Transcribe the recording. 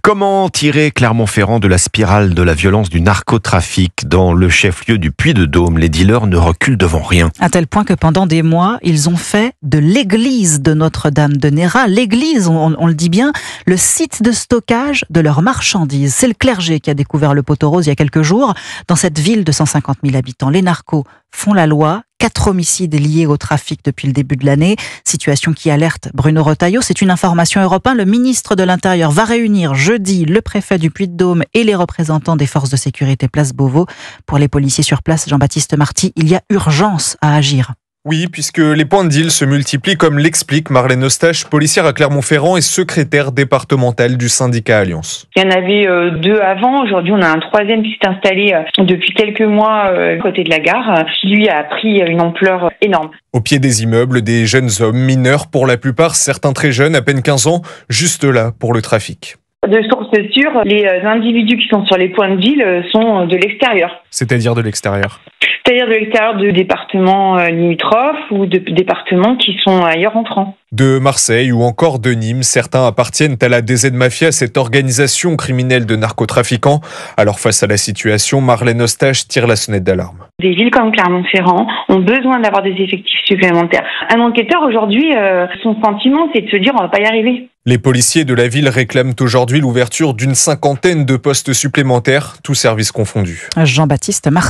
Comment tirer Clermont-Ferrand de la spirale de la violence du narcotrafic? Dans le chef-lieu du Puy-de-Dôme, les dealers ne reculent devant rien. À tel point que pendant des mois, ils ont fait de l'église de Notre-Dame de Néra, l'église, on le dit bien, le site de stockage de leurs marchandises. C'est le clergé qui a découvert le poteau rose il y a quelques jours. Dans cette ville de 150 000 habitants, les narcos font la loi. 4 homicides liés au trafic depuis le début de l'année. Situation qui alerte Bruno Retailleau. C'est une information Europe 1. Le ministre de l'Intérieur va réunir jeudi le préfet du Puy-de-Dôme et les représentants des forces de sécurité Place Beauvau. Pour les policiers sur place, Jean-Baptiste Marty, il y a urgence à agir. Oui, puisque les points de deal se multiplient, comme l'explique Marlène Eustache, policière à Clermont-Ferrand et secrétaire départementale du syndicat Alliance. Il y en avait 2 avant. Aujourd'hui, on a un 3e qui s'est installé depuis quelques mois à côté de la gare, qui lui a pris une ampleur énorme. Au pied des immeubles, des jeunes hommes mineurs, pour la plupart, certains très jeunes, à peine 15 ans, juste là pour le trafic. De source sûre, les individus qui sont sur les points de deal sont de l'extérieur. C'est-à-dire de l'extérieur? C'est-à-dire de l'extérieur de départements limitrophes ou de départements qui sont ailleurs en France. De Marseille ou encore de Nîmes, certains appartiennent à la DZ Mafia, cette organisation criminelle de narcotrafiquants. Alors face à la situation, Marlène Eustache tire la sonnette d'alarme. Des villes comme Clermont-Ferrand ont besoin d'avoir des effectifs supplémentaires. Un enquêteur aujourd'hui, son sentiment, c'est de se dire on va pas y arriver. Les policiers de la ville réclament aujourd'hui l'ouverture d'une 50aine de postes supplémentaires, tous services confondus. Jean-Baptiste Marty.